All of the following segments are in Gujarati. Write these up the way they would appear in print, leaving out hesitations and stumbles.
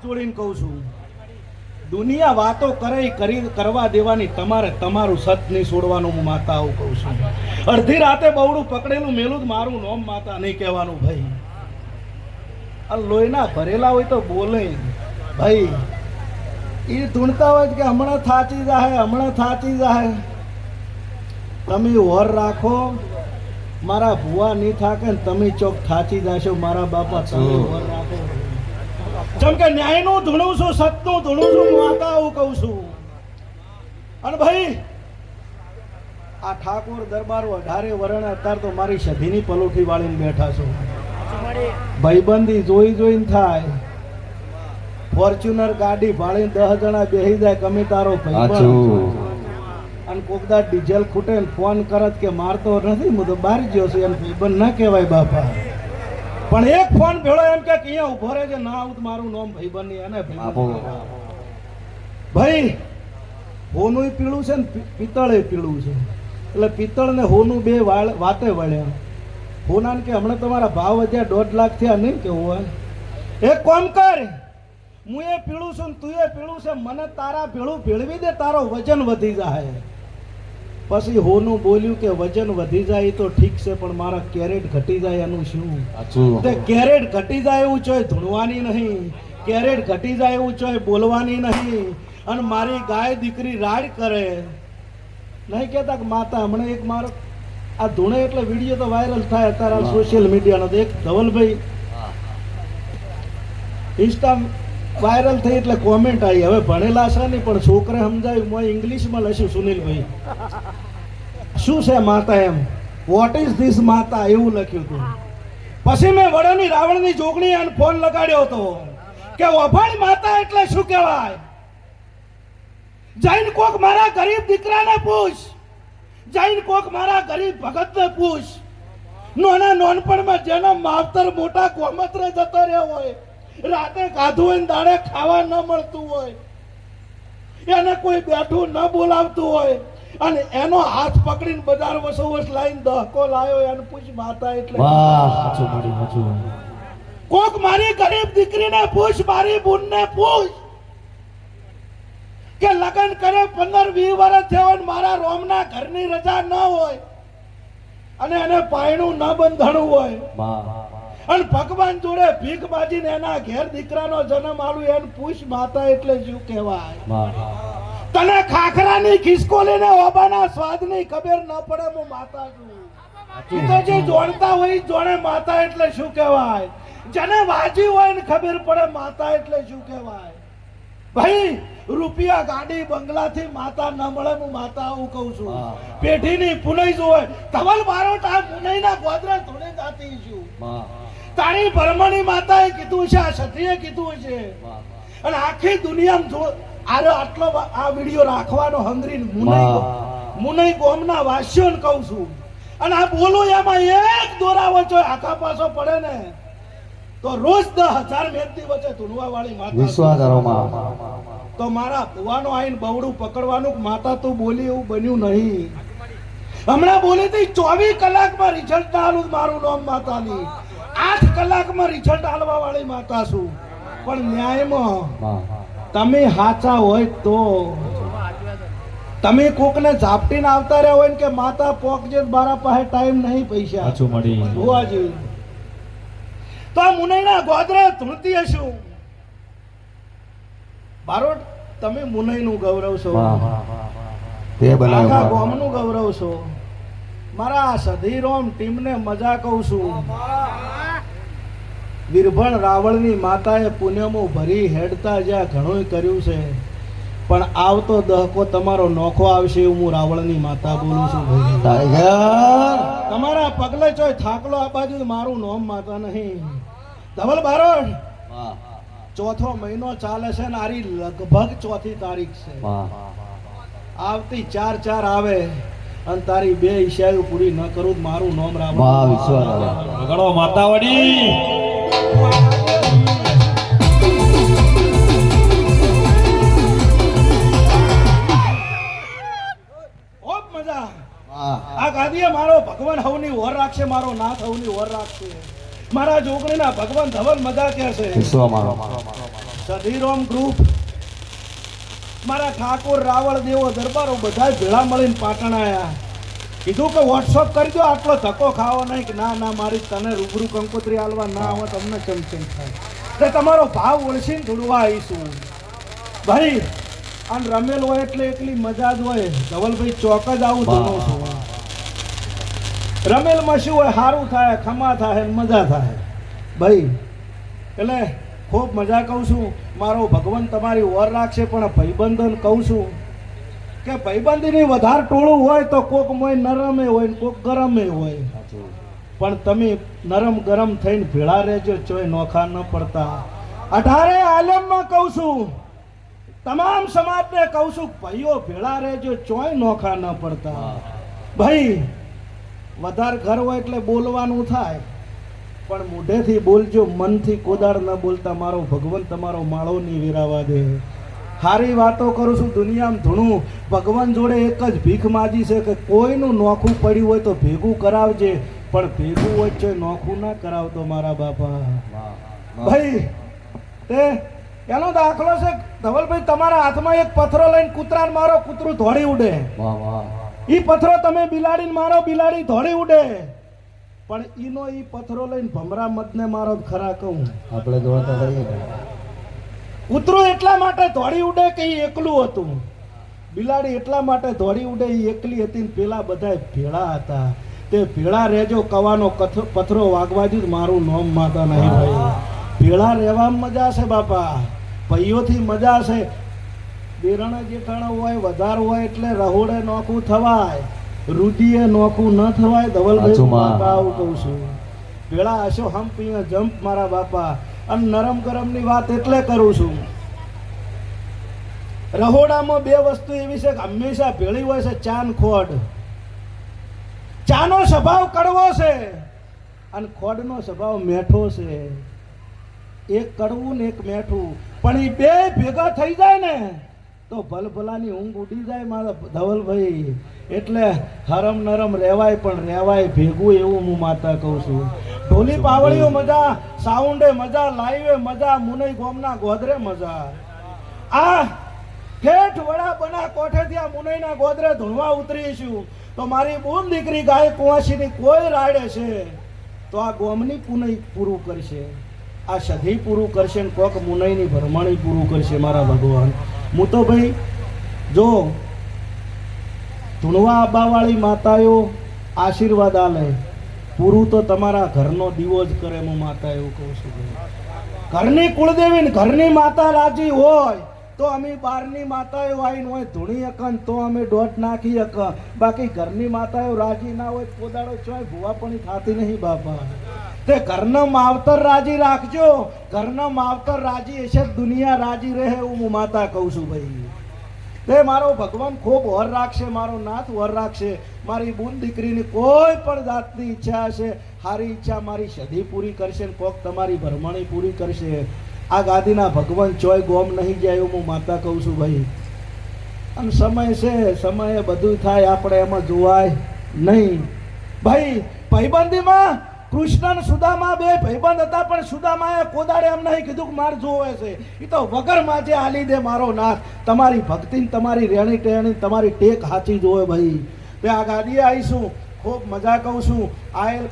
જોડીને કહું છું, દુનિયા વાતો કરવા દેવાની, તમારે તમારું સત નહીં છોડવાનું. હું માતા આવું કહું છું. અડધી રાતે બવડું પકડેલું મેલું જ મારું નોમ માતા નહીં કહેવાનું ભાઈ. આ લોહીના ભરેલા હોય તો બોલે ભાઈ. એ ધૂણતા હોય કે હમણાં થાચી જાય, હમણાં થાચી જાય. તમે ઓર રાખો, મારા ભુવા નહીં થાકે ને તમે ચોક થાચી જશો. મારા બાપા તમે ઓર રાખો. જેમ કે ન્યાયનું ધૂણું છું, સતનું ધૂણું છું, માતા આવું કહું છું. અને ભાઈ આ ઠાકોર દરબાર 18 વરણ અત્યારે તો મારી સધીની પલોઠી વાળીને બેઠા છો. ભાઈબંધી જોઈને થાય. ફોર્ચ્યુનર ગાડી ભાળીને 10 જણા બેસી જાય, કમી તારો ભાઈબંધ. અને કોકદા ડીઝલ ખૂટે ને ફોન કરત કે મારતો નથી, હું તો બહાર ગયો છું. એને ભાઈબંધ ના કહેવાય બાપા. પણ એક ફોન ભેળો એમ કે અહીંયા ઉભો રહે છે, ના આવું મારું નામ ભાઈબંધ નહીં. અને ભાઈ હોનું પીળું છે ને પિત્તળે પીળું છે. એટલે પિત્તળ ને હોનું બે વાતે વળ્યા. હોનાને કે હમણાં તમારા ભાવ વધ્યા 1.5 લાખ થયા નહીં કે હોય. એક કામ કર, હું એ પીળું છું તું એ પીળું છે, મને તારા ભેળું ભેળવી દે, તારો વજન વધી જાય. પછી હોનું બોલ્યું કે વજન વધી જાય તો ઠીક છે, પણ મારા કેરેટ ઘટી જાય એનું શું? તે કેરેટ ઘટી જાય એવું ચોય ધૂણવાની નહીં, કેરેટ ઘટી જાય એવું ચોય બોલવાની નહીં. અને મારી ગાય દીકરી રાડ કરે નહીં કહેતા કે માતા. હમણાં એક મારો આ ધૂણે એટલે વિડીયો તો વાયરલ થાય અત્યારે સોશિયલ મીડિયાનો. એક ધવલભાઈ ઇન્સ્ટા વાયરલ થઈ એટલે કોમેન્ટ આવી. હવે ભણેલા છે નહીં પણ છોકરે સમજાયું. હું ઇંગ્લિશમાં લખ્યું સુનિલભાઈ શું છે માતા, એમ વોટ ઇઝ ધીસ માતા એવું લખ્યું હતું. પછી મેં વડાની રાવણની જોગણી અને ફોન લગાડ્યો હતો કે વફાળ માતા એટલે શું કહેવાય. જૈન કોક મારા ગરીબ દીકરાને પૂછ, જૈન કોક મારા ગરીબ ભગતને પૂછ. નોનપણમાં જેના માવતર મોટા ગોમત્રે જતો રહ્યો હોય, રાતે ગાધું હોય ને દાડે ખાવા ન મળતું હોય, એને કોઈ બેઠું ન બોલાવતું હોય, અને એનો હાથ પકડીને બજાર વસોવસ લાઈન દહકો લાયો, એને પૂછ માતા એટલે. કોક મારી ગરીબ દીકરીને પૂછ, મારી બુનને પૂછ કે લગ્ન કરે 15-20 વર્ષ થયો અને મારા રોમના ઘરની રજા ન હોય અને એને પાયણું ન બંધાણું હોય અને ભગવાન જોડે ભીખ બાજીને એના ઘેર દીકરાનો જન્મ આલું, એને પૂછ માતા એટલે શું કહેવાય. તને ખાખરાની ખિસકોલીને ઓબાના સ્વાદની ખબર ન પડે, હું માતા છું. તો જે જોડતા હોય જોડે માતા એટલે શું કહેવાય. જેને વાજી હોય ને ખબર પડે માતા એટલે શું કહેવાય. ભાઈ રૂપિયા ગાડી બંગલાથી માતા ન મળે, હું માતા આવું કહું છું. પેઢીની પુનઈ જોવે ધવલ બારોટ આ પુનઈના ગોદરા થોડી જાતી છું. તારી ભરમણી માતાએ કીધું છે, આ સતીએ કીધું છે. અને આખી દુનિયામાં આટલો આ વિડીયો રાખવાનો હંગરી મુનઈ ગોમના વાસીઓને કહું છું. અને આ બોલું એમાં એક દોરા વચ્ચે આખા પાછો પડે ને તો રોજ 10,000 મેદની વચ્ચે ધૂનવા વાળી માતા. તો મારા ભુવાનો આઈને બવડું પકડવાનું માતા તું બોલી એવું બન્યું નહીં. હમણાં બોલી હતી 24 કલાકમાં રિઝલ્ટ આલું, મારું નામ માતાની 8 કલાકમાં રિઝલ્ટ આલવા વાળી માતા છું. પણ ન્યાયમાં તમે હાચા હોય તો તમે કોકને ઝાપટીને આવતા રહ્યા હોય ને કે માતા પોકજે મારા પાસે ટાઈમ નહીં, પૈસા જોવા જેવું. તો આ મુનઈના ગોદરે ધૂણતી હશું. બારોટ તમે મુનઈનું ગૌરવ છો, આખા ગામનું ગૌરવ છો. મારા સધીરોમ ટીમને મજા કહું છું. વીરભણ રાવણની માતાએ પુણ્યમાં ભરી હેડતા જ્યાં ઘણું કર્યું છે, પણ આવતો દહકો તમારો નોખો આવશે એવું હું રાવણની માતા બોલું છું. તમારા પગલે ચોય થાકલો આ બાજુ, મારું નામ માતા નહીં. ધવલ બારોટ 4થો મહિનો ચાલે છે ને આરી લગભગ 4મી તારીખ છે. આવતી 4/4 આવે અને તારી 2 ઈચ્છાઓ પૂરી ન કરું મારું નામ રાવણ. માતાવાડી આ ગાદીએ મારો ભગવાન હવની ઓર રાખશે, મારો નાથ હવની ઓર રાખશે. મારા જોગણીના ભગવાન ધવલ મજા કે છે. સધીરોમ ગ્રુપ મારા ઠાકોર રાવળ દેવો દરબારો બધા ભેળા મળીને પાટણ આયા. કીધું કે વોટ્સઅપ કરજો, આટલો ધક્કો ખાવો નહીં. કે ના ના, મારી તને રૂબરૂ કંકોત્રી આલવા ના આવે તમને ચમચમ થાય. તે તમારો ભાવ ઓળખીને ધૂળવા આવીશું ભાઈ. આમ રમેલ હોય એટલે એટલી મજા જ હોય. ધવલભાઈ ચોક જ આવું ધૂણું છું. રમેલમાં શું હોય, સારું થાય, ખમા થાય, મજા થાય ભાઈ. એટલે ખૂબ મજા કહું છું. મારો ભગવાન તમારી ઓર રાખશે. પણ ભાઈબંધોને કહું છું કે ભાઈબંધીની વધારે ટોળું હોય તો કોક મોય નરમે હોય ને કોક ગરમે હોય. પણ તમે નરમ ગરમ થઈને ભેળા રહેજો, ચોય નોખા ન પડતા. 18 આલમમાં કહું છું, તમામ સમાજને કહું છું, ભાઈઓ ભેળા રહેજો, ચોય નોખા ન પડતા ભાઈ. વધારે ઘર હોય એટલે બોલવાનું થાય, પણ મોઢેથી બોલજો, મનથી કોદાળ ન બોલતા. મારો ભગવાન તમારો માળો નહીં વેરાવા દે. સારી વાતો કરું છું. દુનિયામાં ધૂણું ભગવાન જોડે એક જ ભીખ માગી છે કે કોઈનું નોખું પડ્યું હોય તો ભેગું કરાવજે, પણ ભેગું હોય છે નોખું ના કરાવતો મારા બાપા ભાઈ. તે એનો દાખલો છે ધવલભાઈ, તમારા હાથમાં એક પથ્થરો લઈને કૂતરાને મારો, કૂતરું ધોળી ઉડે. ઈ પથ્થરો તમે બિલાડીને મારો, બિલાડી ધોળી ઉડે. પણ ઈનો ઈ પથ્થરો લઈને ભમરા મદને મારો ખરા કહું આપણે દોડતા રહીએ. કૂતરું એટલા માટે ધોળી ઉડે કે ઈ એકલું હતું. બિલાડી એટલા માટે ધોળી ઉડે ઈ એકલી હતી ને પેલા બધા ભેળા હતા. તે ભેળા રહેજો, કવાનો પથ્થરો વાગવા જ મારું નોમ માતા નહીં ભાઈ. ભેળા રહેવામાં મજા છે બાપા, ભાઈઓથી મજા છે. બેરણા જેઠાણા હોય, વધાર હોય એટલે રહોડે નોખું થવાય, રૂદીએ નોખું ન થવાય. ધવલભાઈ બાપા આવું કહું છું. ભેળા હશો હમ પીએ જમ્પ મારા બાપા. અને નરમ ગરમ ની વાત એટલે કરું છું. રહોડામાં બે વસ્તુ એવી છે કે હંમેશા ભેળી હોય છે, ચા ને ખોડ. ચાનો સ્વભાવ કડવો છે અને ખોડનો સ્વભાવ મીઠો છે. એક કડવું ને એક મીઠું, પણ એ બે ભેગા થઈ જાય ને તો ભલભલાની ઊંઘ ઉડી જાય મારા ધવલભાઈ. એટલે હરમ નરમ રહેવાય, પણ રહેવાય ભેગું, એવું હું માતા કહું છું. ઢોલી પાવળીઓ મજા, સાઉન્ડે મજા, લાઈવે મજા, મુનઈ ગોમના ગોદરે મજા. આ ઠેઠ વડા બના કોઠેથી આ મુનઈના ગોદરે ધૂણવા ઉતરીશું તો મારી બોન દીકરી ગાય કુંવાસીની કોઈ રાડે છે તો આ ગોમની પુનઈ પૂરું કરશે, આ સધી પૂરું કરશે ને કોક મુનઈની ભરમાણી પૂરું કરશે મારા ભગવાન. હું તો ભાઈ જો ધૂણવા આબાવાળી માતાઓ આશીર્વાદ આલે, પૂરું તો તમારા ઘરનો દીવો જ કરે. હું માતા એવું કહું છું. ઘરની કુળદેવી ને ઘરની માતા રાજી હોય તો અમે બહારની માતાઓ આવીને હોય ધૂણી અકન તો અમે દોઢ નાખી અક. બાકી ઘરની માતાઓ રાજી ના હોય પોદાડો ચોય ભૂવા પણ થતી નહીં બાપા. તે ઘરનો માવતર રાજી રાખજો, ઘરનો માવતર રાજી હશે દુનિયા રાજી રહે, એવું હું માતા કહું છું ભાઈ. તે મારો ભગવાન ખૂબ વર રાખશે, મારો નાથ વર રાખશે. મારી બુન દીકરીની કોઈ પણ જાતની ઈચ્છા હશે, સારી ઈચ્છા મારી સધી પૂરી કરશે ને કોક તમારી ભરમાણી પૂરી કરશે. આ ગાદીના ભગવાન ચોય ગોમ નહીં જાય એવું હું માતા કહું છું ભાઈ. અને સમય છે, સમયે બધું થાય, આપણે એમાં જોવાય નહીં ભાઈ. ભાઈબંધીમાં કૃષ્ણ સુદામા બે ભાઈબંધ હતા, પણ સુદામાએ કોદાડે એમ નહીં કીધું કે માર જોવે છે. એ તો વગર માજે આલી દે મારો નાથ. તમારી ભક્તિ, તમારી રેણી ટેણી, તમારી ટેક હાચી જોવે ભાઈ. તે આ ગાદીએ આવીશું, ખૂબ મજા કહું છું. આયેલ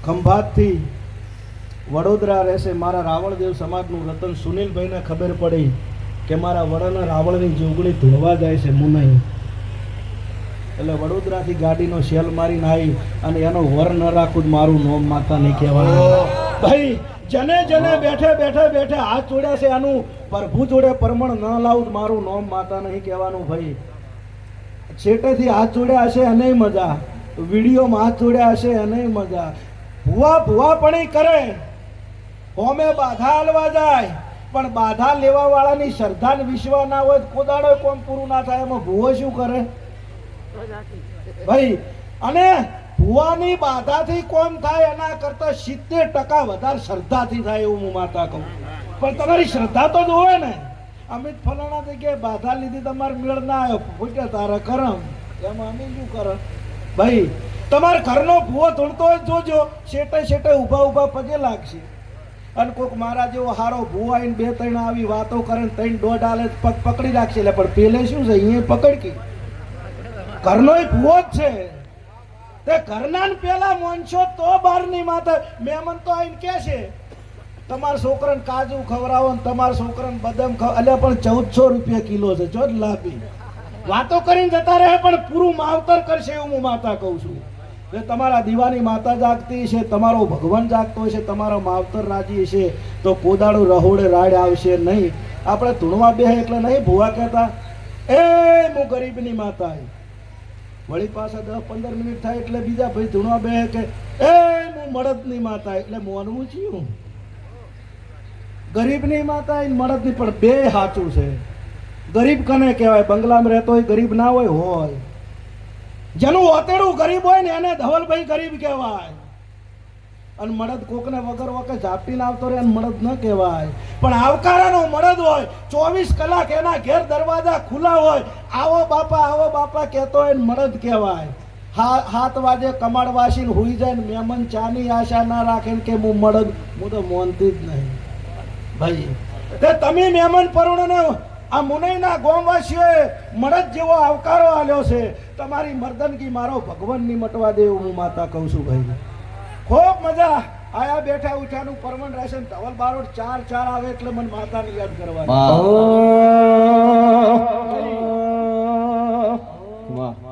ખંભાતથી વડોદરા રહેશે મારા રાવળદેવ સમાજનું રતન સુનિલભાઈને ખબર પડી કે મારા વડાના રાવળની જોગણી ધોવા જાય છે મુનઈ, એટલે વડોદરાથી ગાડીનો શેલ મારીને આવી અને એનો વર ન રાખું મારું નોમ માતા નહીં કહેવાનું ભાઈ. જને જને બેઠે બેઠે બેઠે હાથ જોડ્યા છે, આનું પ્રભુ જોડે પરમણ ન લાવું મારું નોમ માતા નહીં કહેવાનું ભાઈ. છેટેથી હાથ જોડ્યા હશે અને મજા, વિડીયોમાં હાથ જોડ્યા હશે અને મજા. ભૂવા ભૂવાપણી કરે, હોમે બાધા હાલવા જાય, પણ બાધા લેવા વાળાની શ્રદ્ધા ને વિશ્વાસ ના હોય કોદાડો કોમ પૂરું ના થાય. એમાં ભૂવો શું કરે ભાઈ? અને ભૂવાની બાધાથી કોમ થાય એના કરતા 70% વધારે શ્રદ્ધાથી થાય એવું હું માતા કહું. પણ તમારી શ્રદ્ધા તો જ હોય ને. અમિત ફલાણા જગ્યાએ બાધા લીધી, તમારે મેળ ના આવ્યો, ફૂટે તારા કરમ, એમાં અમે શું કરે ભાઈ? તમારા ઘરનો ભૂવો ધૂણતો હોય જોજો, શેટે શેટે ઊભા ઊભા પગે લાગશે. અને કોક મારા જેવો હારો ભૂવા આઈને બે ત્રણ આવી વાતો કરે ને ત્રણ દોઢ આલે પગ પકડી રાખશે એટલે પણ પેલે શું છે અહીંયા પકડકી ઘરનોય ભૂવો જ છે તે ઘરના ને પેલા મોનશો તો બહારની માથે મહેમાન તો આઈને કે છે તમારા છોકરાને કાજુ ખવડાવો ને તમારા છોકરાને બદામ એટલે પણ 1400 રૂપિયા કિલો છે જો જ લાભી વાતો કરીને જતા રહે પણ પૂરું માવતર કરશે એવું હું માતા કહું છું કે તમારા દીવાની માતા જાગતી છે તમારો ભગવાન જાગતો છે તમારો માવતર રાજી છે તો કોદાળું રહોડે રાડ આવશે નહીં આપણે ધૂણવા બે એટલે નહીં ભૂવા કહેતા એ હું ગરીબની માતા વળી પાછા 10-15 મિનિટ થાય એટલે બીજા ભાઈ ધૂણવા બે કે એ હું મળદની માતા એટલે મોનવું છું ગરીબની માતા મળદની પણ બે સાચું છે ગરીબ કને કહેવાય બંગલામાં રહેતો હોય ગરીબ ના હોય જેનું ઓતેડું ગરીબ હોય ને એને ધવલભાઈ ગરીબ કહેવાય અને મળદ કોકને વગર વખત ઝાપટીને આવતો રહે અને મળદ ન કહેવાય પણ આવકારાનો મળદ હોય 24 કલાક એના ઘેર દરવાજા ખુલ્લા હોય આવો બાપા કહેતો હોય ને મળદ કહેવાય 7 વાગે કમાડવાસીને હુઈ જાય ને મહેમાન ચાની આશા ના રાખે ને કે હું મળદ હું તો મોનતી જ નહીં ભાઈ તે તમે મહેમાન પરુણને આ મુનઈના ગોમવાસીઓએ મળદ જેવો આવકારો આલ્યો છે તમારી મર્દનગી મારો ભગવાન ની મટવા દે હું માતા કહું છું ભાઈ ખૂબ મજા આયા બેઠા ઉઠાનું પરમન રહેશે ધવલ બારોટ 4 આવે એટલે મને માતાની યાદ કરવાની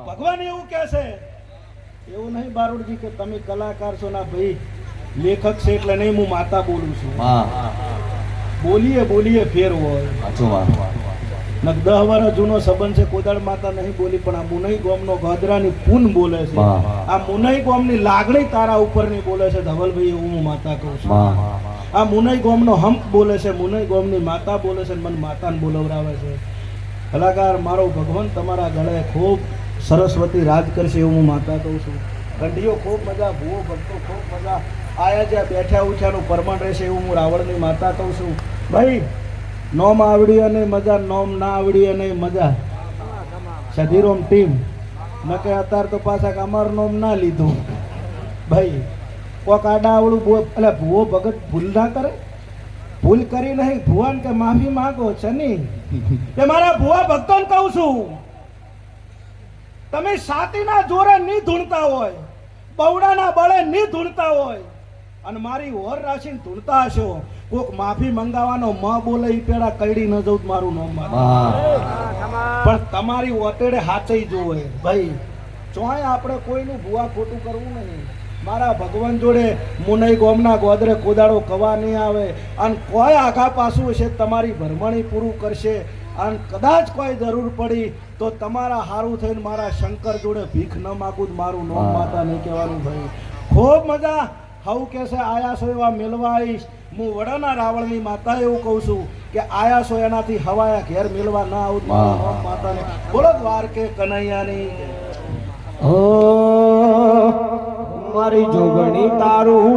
ભગવાન એવું કહે છે એવું નહીં બારોટજી કે તમે કલાકાર છો ના ભાઈ લેખક છે એટલે નહીં હું માતા બોલું છું બોલીએ ફેર હોય નક 10 વર્ષ જૂનો સંબંધ છે કોદાળ માતા નહીં બોલી પણ આ મુનઈ ગોમનો ગોધરાની પૂન બોલે છે આ મુનઈ ગોમની લાગણી તારા ઉપરની બોલે છે ધવલભાઈ એવું હું માતા કહું છું આ મુનઈ ગોમનો હંપ બોલે છે મુનઈ ગોમની માતા બોલે છે મને માતાને બોલવરાવે છે કલાકાર મારો ભગવાન તમારા ગળે ખૂબ સરસ્વતી રાજ કરશે એવું હું માતા કહું છું કંઢીઓ ખૂબ મજા ભૂવો ભક્તો ખૂબ મજા આયા જ્યાં બેઠા ઉઠ્યાનું પરમાણ રહેશે એવું હું રાવણની માતા કહું છું ભાઈ નોમ આવડી અને મજા નોમ ના આવડી અને મજા સધીરોમ ટીમ નકે અત્યારે તો પાછા અમારું નોમ ના લીધું ભાઈ કોક આડા આવડું એટલે ભૂવો ભગત ભૂલ ના કરે ભૂલ કરી નહીં ભુવાન કે માફી માંગો છે નહીં તે મારા ભુવા ભક્તોને કહું છું તમે સાતીના જોરે નહીં ધૂણતા હોય બવડાના બળે નહીં ધૂણતા હોય અને મારી ઓર રાશિને ધૂણતા હશો કોક માફી મંગાવાનો મ બોલે ઈ પેડા કઈડી ન જવું મારું નામ પણ તમારી ઓતેડે હાચઈ જોવે ભાઈ ચોય આપણે કોઈનું ભુવા ખોટું કરવું નહીં મારા ભગવાન જોડે મુનઈ ગોમના ગોદરે કોદાળો કવા નહીં આવે અને કોઈ આઘા પાછું હશે તમારી ભરમણી પૂરું કરશે અને કદાચ કોઈ જરૂર પડી તો તમારા હારું થઈને મારા શંકર જોડે ભીખ ન માગું મારું નામ માતા નહીં કહેવાનું ભાઈ ખૂબ મજા હવ કે છે આયા છો એવા મેળવા આવીશ હું વડાના રાવણની માતા એવું કહું છું કે આયા છો એનાથી હવાયા ઘેર મેળવા ના આવું નામ માતાને બોલો દ્વારકે કનૈયાની મારી જોગણી તારું